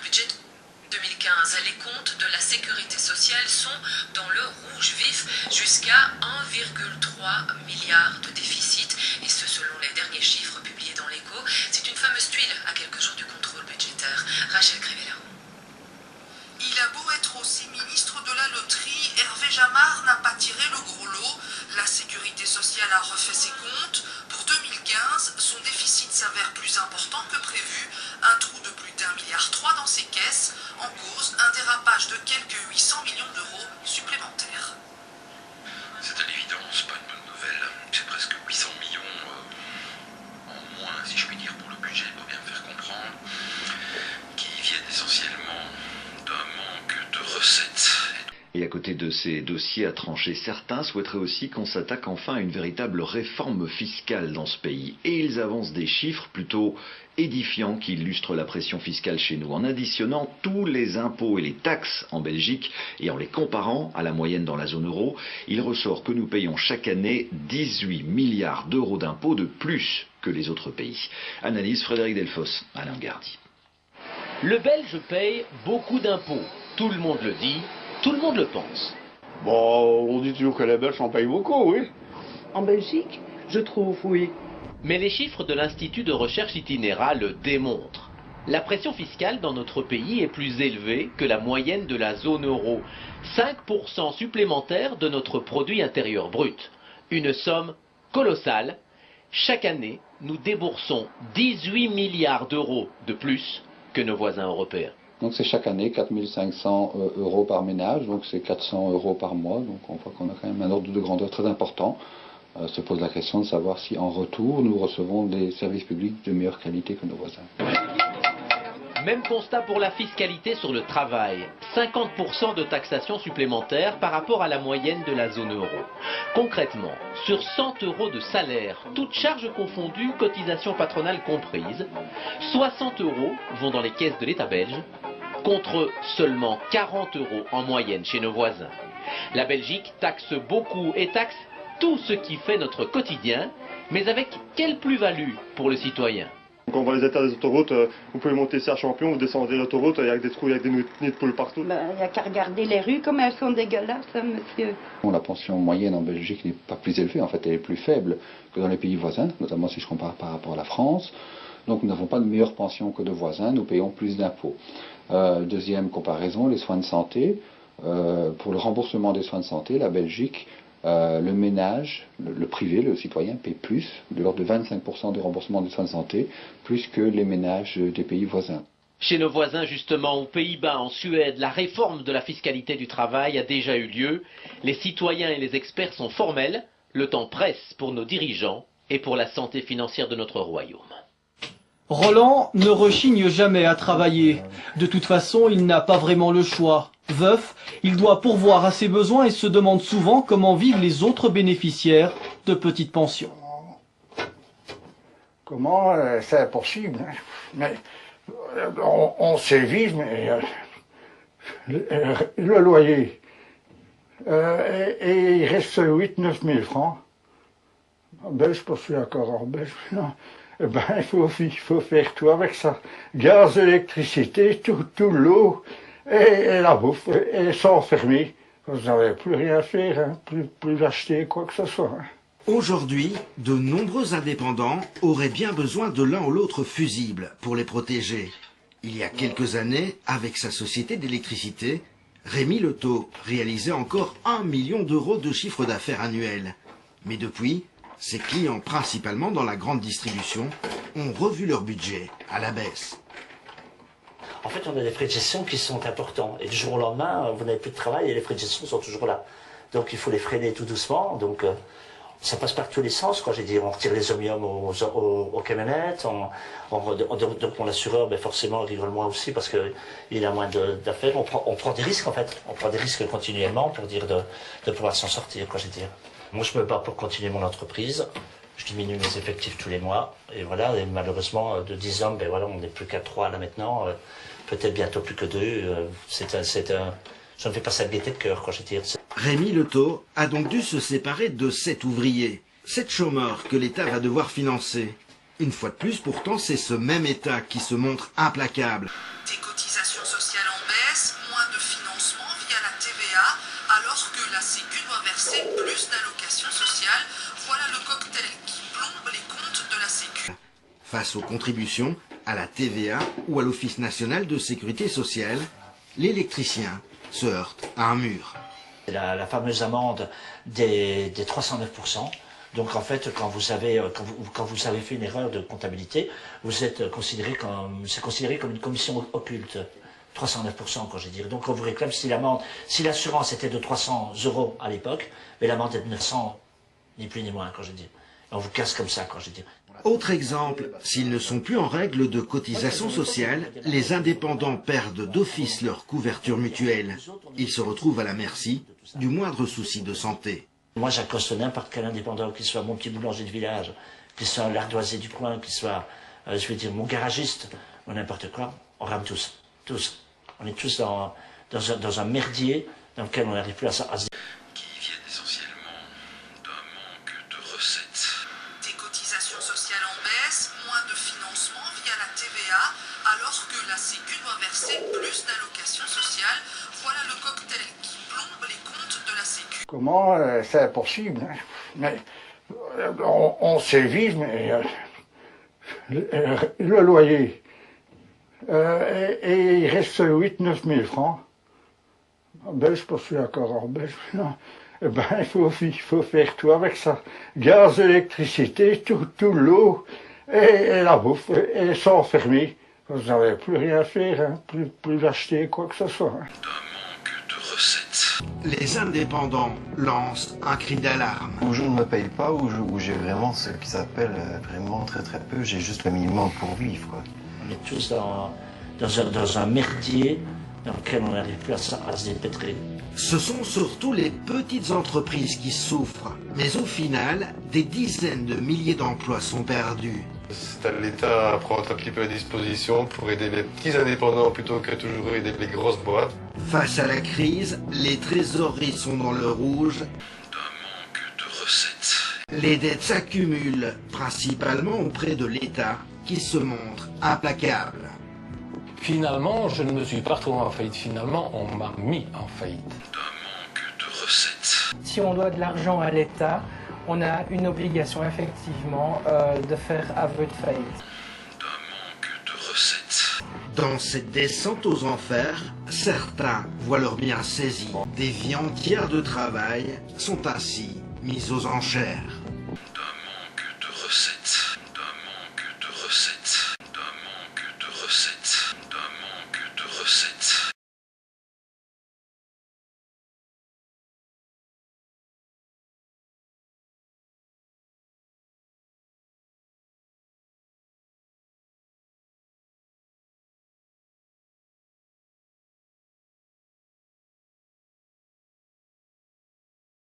le budget 2015. Les comptes de la sécurité sociale sont dans le rouge vif, jusqu'à 1,3 milliard de déficit, et ce selon les derniers chiffres publiés dans l'Echo. C'est une fameuse tuile à quelques jours du contrôle budgétaire. Rachel Crivella. Il a beau être aussi ministre de la loterie, Hervé Jamard n'a pas tiré le gros lot. La sécurité sociale a refait ses comptes. Pour 2015, son déficit s'avère plus important que prévu. Un trou de plus d'1,3 milliard dans ses caisses. En cause, un dérapage de quelques 800 millions d'euros supplémentaires. C'est à l'évidence pas une bonne nouvelle. C'est presque 800 millions en moins, si je puis dire, pour le budget, pour bien faire comprendre, qui viennent essentiellement d'un manque de recettes. Et à côté de ces dossiers à trancher, certains souhaiteraient aussi qu'on s'attaque enfin à une véritable réforme fiscale dans ce pays. Et ils avancent des chiffres plutôt édifiants qui illustrent la pression fiscale chez nous. En additionnant tous les impôts et les taxes en Belgique et en les comparant à la moyenne dans la zone euro, il ressort que nous payons chaque année 18 milliards d'euros d'impôts de plus que les autres pays. Analyse Frédéric Delfosse, Alain Gardy. Le Belge paye beaucoup d'impôts. Tout le monde le dit. Tout le monde le pense. Bon, on dit toujours que les Belges en payent beaucoup, oui. En Belgique, je trouve, oui. Mais les chiffres de l'Institut de recherche Itinéra le démontrent. La pression fiscale dans notre pays est plus élevée que la moyenne de la zone euro. 5% supplémentaire de notre produit intérieur brut. Une somme colossale. Chaque année, nous déboursons 18 milliards d'euros de plus que nos voisins européens. Donc c'est chaque année 4 500 euros par ménage, donc c'est 400 euros par mois, donc on voit qu'on a quand même un ordre de grandeur très important. Se pose la question de savoir si en retour nous recevons des services publics de meilleure qualité que nos voisins. Même constat pour la fiscalité sur le travail. 50% de taxation supplémentaire par rapport à la moyenne de la zone euro. Concrètement, sur 100 euros de salaire, toutes charges confondues, cotisations patronales comprises, 60 euros vont dans les caisses de l'État belge, contre seulement 40 euros en moyenne chez nos voisins. La Belgique taxe beaucoup et taxe tout ce qui fait notre quotidien, mais avec quelle plus-value pour le citoyen? Quand on voit les états des autoroutes, vous pouvez monter ici à Champion, vous descendez l'autoroute, il y a des trous, il y a des nids de poules partout. Il n'y a qu'à regarder les rues, comme elles sont dégueulasses, hein, monsieur. Bon, la pension moyenne en Belgique n'est pas plus élevée, en fait elle est plus faible que dans les pays voisins, notamment si je compare par rapport à la France. Donc nous n'avons pas de meilleure pension que de voisins, nous payons plus d'impôts. Deuxième comparaison, les soins de santé. Pour le remboursement des soins de santé, la Belgique, le ménage, le privé, le citoyen paie plus, de l'ordre de 25% de remboursement des soins de santé, plus que les ménages des pays voisins. Chez nos voisins, justement, aux Pays-Bas, en Suède, la réforme de la fiscalité du travail a déjà eu lieu. Les citoyens et les experts sont formels. Le temps presse pour nos dirigeants et pour la santé financière de notre royaume. Roland ne rechigne jamais à travailler. De toute façon, il n'a pas vraiment le choix. Veuf, il doit pourvoir à ses besoins et se demande souvent comment vivent les autres bénéficiaires de petites pensions. Comment c'est possible, hein? Mais on sait vivre, mais le loyer, et il reste 8-9 000 francs. En Belge, je suis encore en Belge, non. Eh ben, il faut faire tout avec ça. Gaz, électricité, tout l'eau, et la bouffe, et s'enfermer. Vous n'avez plus rien à faire, hein, plus acheter quoi que ce soit. Hein. Aujourd'hui, de nombreux indépendants auraient bien besoin de l'un ou l'autre fusible pour les protéger. Il y a quelques années, avec sa société d'électricité, Rémi Leteau réalisait encore 1 million d'euros de chiffre d'affaires annuel. Mais depuis, ses clients, principalement dans la grande distribution, ont revu leur budget à la baisse. En fait, on a des frais de gestion qui sont importants. Et du jour au lendemain, vous n'avez plus de travail et les frais de gestion sont toujours là. Donc il faut les freiner tout doucement. Donc ça passe par tous les sens. Quand j'ai dit, on retire les omniums aux camionnettes. Donc mon assureur, ben forcément, rigole moins aussi parce qu'il a moins d'affaires. On prend des risques en fait. On prend des risques continuellement pour dire de pouvoir s'en sortir, quoi, j'ai dit. Moi, je me bats pour continuer mon entreprise. Je diminue mes effectifs tous les mois. Et voilà, et malheureusement, de 10 hommes, ben voilà, on n'est plus qu'à 3 là maintenant. Peut-être bientôt plus que 2. Je ne fais pas ça de gaieté de cœur, quand je tire. Rémi Leteau a donc dû se séparer de 7 ouvriers. 7 chômeurs que l'État va devoir financer. Une fois de plus, pourtant, c'est ce même État qui se montre implacable. Des cotisations verser plus d'allocations sociales. Voilà le cocktail qui plombe les comptes de la Sécu. Face aux contributions, à la TVA ou à l'Office national de sécurité sociale, l'électricien se heurte à un mur. La fameuse amende des 309%. Donc en fait, quand vous avez fait une erreur de comptabilité, c'est considéré comme une commission occulte. 309% quand j'ai dit. Donc on vous réclame si l'assurance était de 300 € à l'époque, mais l'amende est de 900, ni plus ni moins quand j'ai dit. On vous casse comme ça quand j'ai dit. Autre exemple, s'ils ne sont plus en règle de cotisation sociale, les indépendants perdent d'office leur couverture mutuelle. Ils se retrouvent à la merci du moindre souci de santé. Moi j'accoste n'importe quel indépendant, qu'il soit mon petit boulanger de village, qu'il soit l'ardoisier du coin, qu'il soit, je veux dire, mon garagiste, ou n'importe quoi, on rame tous. Tous. On est tous dans un merdier dans lequel on n'arrive plus à se qui viennent essentiellement d'un manque de recettes. Des cotisations sociales en baisse, moins de financement via la TVA, alors que la Sécu doit verser plus d'allocations sociales. Voilà le cocktail qui plombe les comptes de la Sécu. Comment c'est impossible, hein? Mais on sait vivre, mais le loyer, et il reste 8-9 000 francs. En Belge, je suis encore en Belge, non. Eh ben, il faut faire tout avec ça. Gaz, électricité, tout l'eau, et la bouffe, et s'enfermer. Vous n'avez plus rien à faire, hein, plus acheter quoi que ce soit. Hein. Les indépendants lancent un cri d'alarme. Où je ne me paye pas, où j'ai vraiment ce qui s'appelle vraiment très peu, j'ai juste le minimum pour vivre. Quoi. On est tous dans un merdier dans lequel on n'arrive plus à se dépêtrer. Ce sont surtout les petites entreprises qui souffrent, mais au final, des dizaines de milliers d'emplois sont perdus. C'est à l'État à prendre un petit peu à disposition pour aider les petits indépendants plutôt que toujours aider les grosses boîtes. Face à la crise, les trésoreries sont dans le rouge. Les dettes s'accumulent, principalement auprès de l'État, qui se montre implacable. Finalement, je ne me suis pas retrouvé en faillite. Finalement, on m'a mis en faillite. Si on doit de l'argent à l'État, on a une obligation effectivement de faire aveu de faillite. Dans cette descente aux enfers, certains voient leurs biens saisis. Des vies entières de travail sont ainsi mises aux enchères. D'un manque de recettes.